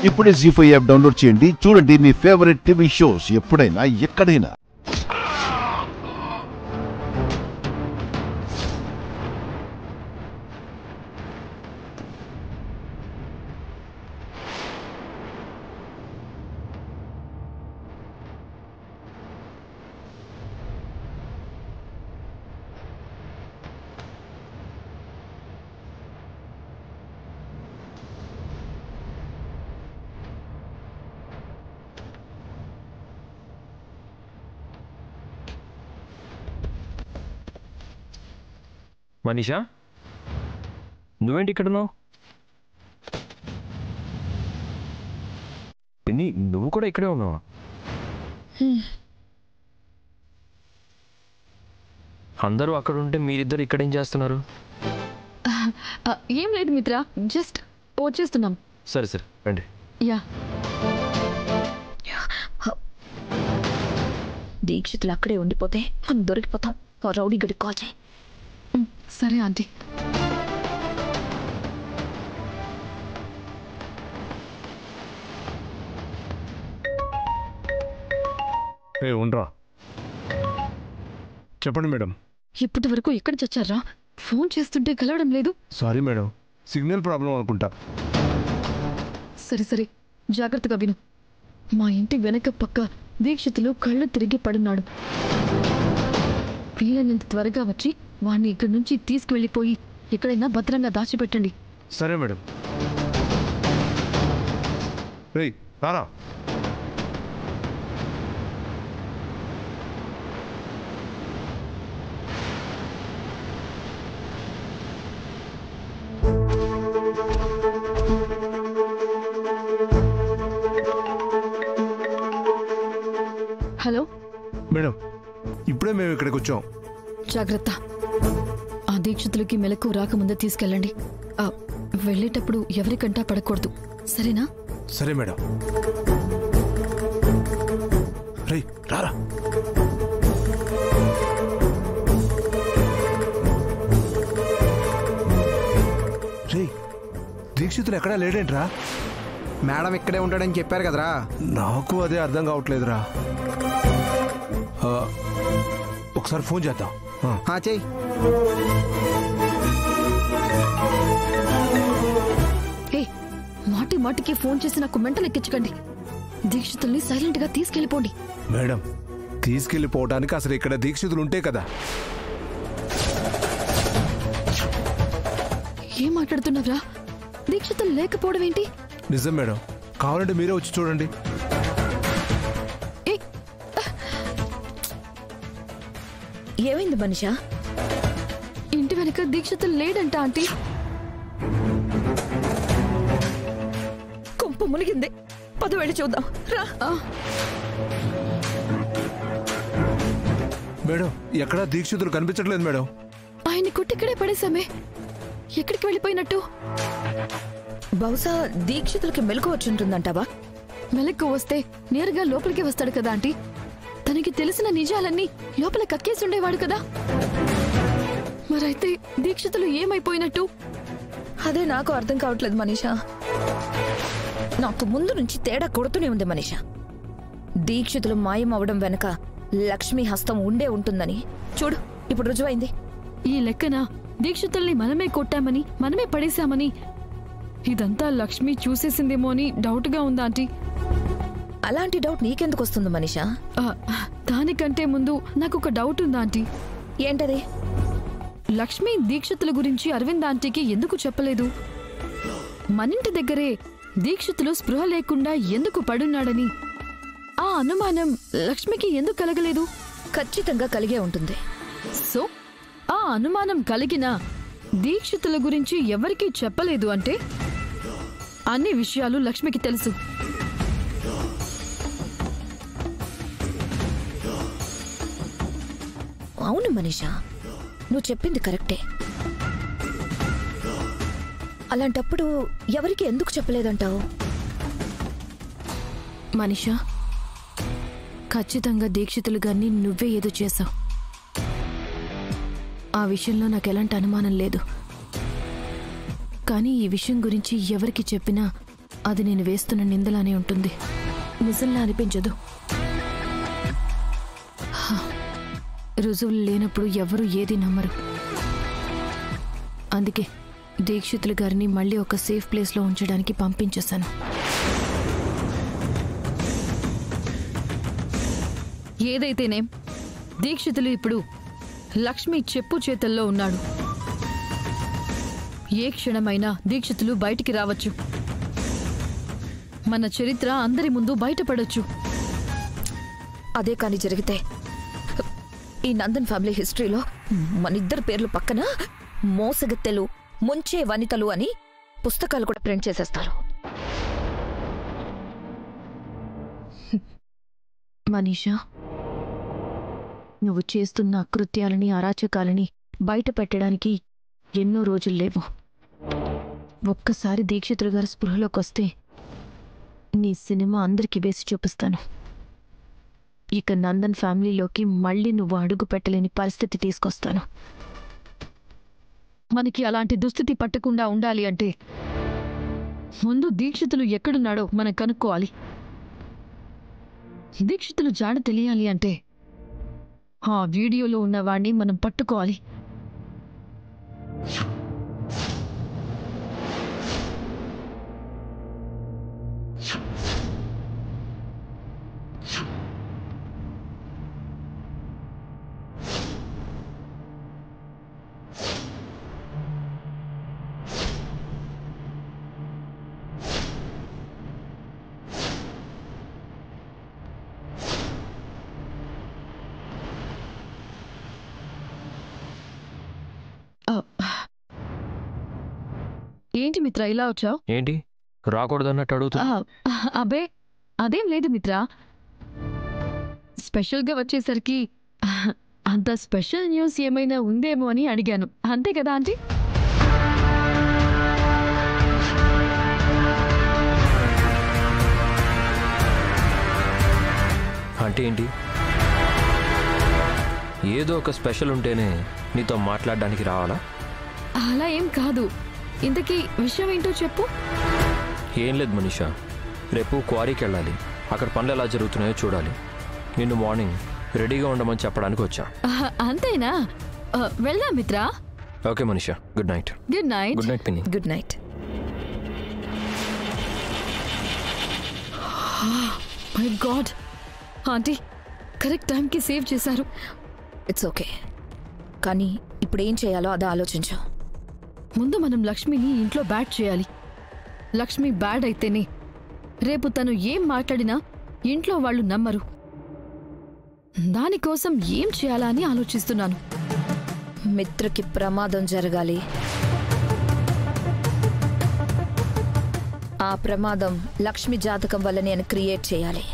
ఇప్పుడే జీ5 app download చేయండి. చూడండి మీ ఫేవరెట్ టీవీ షోస్ ఎప్పుడైనా ఎక్కడైనా. మనీషా, నువ్వేంటి ఇక్కడున్నావు? పిన్ని, నువ్వు కూడా ఇక్కడే ఉన్నావా? అందరూ అక్కడ ఉంటే మీరిద్దరు ఇక్కడేం చేస్తున్నారు? ఏం లేదు మిత్ర, జస్ట్ వచ్చేస్తున్నాం. సరే సరే రండి. యా, దీక్షితులు అక్కడే ఉండిపోతే మనం దొరికిపోతాం. రౌడీ గడికి కాల్ చేయి. సరే ఆంటీ. ఉండరా, చెప్పండి మేడం. ఇప్పటి వరకు ఎక్కడ చచ్చారా? ఫోన్ చేస్తుంటే కలవడం లేదు. సారీ మేడం, సిగ్నల్ ప్రాబ్లం అనుకుంటా. సరే సరే, జాగ్రత్తగా విను. మా ఇంటి వెనక పక్క దీక్షితులు కళ్ళు తిరిగి పడున్నాడు. వీలైనంత త్వరగా వచ్చి వాణ్ణి ఇక్కడి నుంచి తీసుకువెళ్ళిపోయి ఎక్కడైనా భద్రంగా దాచిపెట్టండి. సరే మేడం. రేయ్ రారా. హలో మేడం, ఇప్పుడే మేము ఇక్కడికి వచ్చాం. జాగ్రత్త. ఆ దీక్షితులకి మెలకు రాకముందే తీసుకెళ్ళండి. వెళ్ళేటప్పుడు ఎవరికంటా పడకూడదు, సరేనా? సరే మేడం. రేయ్ రారా. రేయ్, దీక్షితులు ఎక్కడా లేడేంట్రా? మేడం ఇక్కడే ఉంటాడని చెప్పారు కదరా. నాకు అదే అర్థం కావట్లేదురా. ఒకసారి ఫోన్ చేద్దాం. చెయ్యి. మాటి మాటికి ఫోన్ చేసి నాకు మెంటలు ఎక్కించకండి. దీక్షితుల్ని సైలెంట్ గా తీసుకెళ్లిపోండి. మేడం, తీసుకెళ్లిపోవడానికి అసలు ఇక్కడ దీక్షితులు ఉంటే కదా. ఏం మాట్లాడుతున్నావురా? దీక్షితులు లేకపోవడం ఏంటి? నిజం మేడం, కావాలంటే మీరే వచ్చి చూడండి. ఏమైంది మనిషా? ఇంటి వెనక దీక్షితులు లేడంట ఆంటీ. కొంప మునిగింది. పద వెళ్ళి చూద్దాం రా. మేడం, ఎక్కడా దీక్షితులు కనిపించట్లేదు మేడం. ఆయన్ని కొట్టిక్కడే పడేశామే. ఎక్కడికి వెళ్ళిపోయినట్టు? బహుశా దీక్షితులకి మెలకు వచ్చుంటుందంటావా? మెలకు వస్తే నేరుగా లోపలికి వస్తాడు కదా ఆంటీ. తనకి తెలిసిన నిజాలన్నీ లోపల కక్కేసి ఉండేవాడు కదా. మరైతే దీక్షితులు ఏమైపోయినట్టు? అదే నాకు అర్థం కావట్లేదు మనీషా. నాకు ముందు నుంచి తేడా కొడుతూనే ఉంది మనీషా. దీక్షితులు మాయం అవడం వెనక లక్ష్మి హస్తం ఉండే ఉంటుందని చూడు, ఇప్పుడు రుజువైంది. ఈ లెక్కన దీక్షితుల్ని మనమే కొట్టామని, మనమే పడేశామని ఇదంతా లక్ష్మి చూసేసిందేమో అని డౌట్ గా ఉందా ఆంటీ? అలాంటి డౌట్ నీకెందుకు వస్తుంది మనీషా? దానికంటే ముందు నాకు ఒక డౌట్ ఉందా ఆంటీ. ఏంటది? లక్ష్మి దీక్షితుల గురించి అరవింద్ ఆంటీకి ఎందుకు చెప్పలేదు? మనింటి దగ్గరే దీక్షితులు స్పృహ లేకుండా ఎందుకు పడున్నాడని ఆ అనుమానం లక్ష్మికి ఎందుకు కలగలేదు? ఖచ్చితంగా కలిగే ఉంటుంది. సో ఆ అనుమానం కలిగిన దీక్షితుల గురించి ఎవరికీ చెప్పలేదు అంటే అన్ని విషయాలు లక్ష్మికి తెలుసు. అవును మనీషా, నువ్వు చెప్పింది కరెక్టే. అలాంటప్పుడు ఎవరికి ఎందుకు చెప్పలేదంటావు? మనీషా, ఖచ్చితంగా దీక్షితులు గారిని నువ్వే ఏదో చేశావు. ఆ విషయంలో నాకు ఎలాంటి అనుమానం లేదు. కానీ ఈ విషయం గురించి ఎవరికి చెప్పినా అది నేను వేస్తున్న నిందలానే ఉంటుంది, నిజంలా అనిపించదు. రుజువులు లేనప్పుడు ఎవరూ ఏది నమ్మరు. అందుకే దీక్షితులు గారిని మళ్ళీ ఒక సేఫ్ ప్లేస్లో ఉంచడానికి పంపించేశాను. ఏదైతేనేం దీక్షితులు ఇప్పుడు లక్ష్మి చెప్పు చేతల్లో ఉన్నాడు. ఏ క్షణమైనా దీక్షితులు బయటికి రావచ్చు. మన చరిత్ర అందరి ముందు బయటపడొచ్చు. అదే కాని జరిగితే ఈ నందన్ ఫ్యామిలీ హిస్టరీలో మనిద్దరు పేర్లు పక్కన మోసగత్తెలు, ముంచే వనితలు అని పుస్తకాలు కూడా ప్రింట్ చేసేస్తారు. మనీషా, నువ్వు చేస్తున్న అకృత్యాలని, అరాచకాలని బయట పెట్టడానికి ఎన్నో రోజులు లేవు. ఒక్కసారి దీక్షితులు గారు స్పృహలోకి వస్తే నీ సినిమా అందరికీ వేసి చూపిస్తాను. ఇక నందన్ ఫ్యామిలీలోకి మళ్ళీ నువ్వు అడుగు పెట్టలేని పరిస్థితి తీసుకొస్తాను. మనకి అలాంటి దుస్థితి పట్టకుండా ఉండాలి అంటే ముందు దీక్షితులు ఎక్కడున్నాడో మనం కనుక్కోవాలి. దీక్షితులు జాడ తెలియాలి అంటే ఆ వీడియోలో ఉన్నవాడిని మనం పట్టుకోవాలి. ఏంటి మిత్ర ఇలా వచ్చావు? ఏంటి రాకూడదన్నట్టు అడుగుతా? అబే అదేం లేదు మిత్ర, స్పెషల్గా వచ్చేసరికి అంత స్పెషల్ న్యూస్ ఏమైనా ఉందేమో అని అడిగాను, అంతే కదా ఆంటీ? అంటే ఏంటి? ఏదో ఒక స్పెషల్ ఉంటేనే నీతో మాట్లాడడానికి రావాలా? అలా ఏం కాదు. ఇంతకీ విషయం ఏంటో చెప్పు. ఏం లేదు మనీషా, రేపు క్వారీకి వెళ్ళాలి. అక్కడ పనులు ఎలా జరుగుతున్నాయో చూడాలి. నిన్ను మార్నింగ్ రెడీగా ఉండమని చెప్పడానికి వచ్చా. అంతేనా? వెళ్దాం మిత్ర. Okay Manisha, good night. Good night. Good night పిన్ని. Good night. My god, aunty correct టైంకి సేవ్ చేశారు. ఇట్స్ ఓకే, కానీ ఇప్పుడు ఏం చేయాలో అదే ఆలోచించు. ముందు మనం లక్ష్మిని ఇంట్లో బ్యాడ్ చేయాలి. లక్ష్మి బ్యాడ్ అయితేనే రేపు తను ఏం మాట్లాడినా ఇంట్లో వాళ్ళు నమ్మరు. దానికోసం ఏం చేయాలా అని ఆలోచిస్తున్నాను. మిత్రకి ప్రమాదం జరగాలి. ఆ ప్రమాదం లక్ష్మి జాతకం వల్ల నేను క్రియేట్ చేయాలి.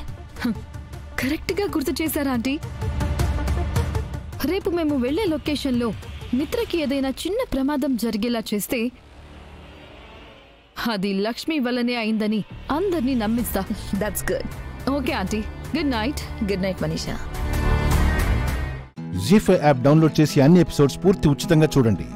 కరెక్ట్గా గుర్తు చేశారా ఆంటీ? రేపు మేము వెళ్లే లొకేషన్లో మిత్రకి ఏదైనా చిన్న ప్రమాదం జరిగేలా చేస్తే అది లక్ష్మి వల్లనే అయిందని అందరినీ నమ్మిస్తా. That's good. Okay aunty, good night. Good night Manisha. జీ5 యాప్ డౌన్లోడ్ చేసి అన్ని ఎపిసోడ్స్ పూర్తి ఉచితంగా చూడండి.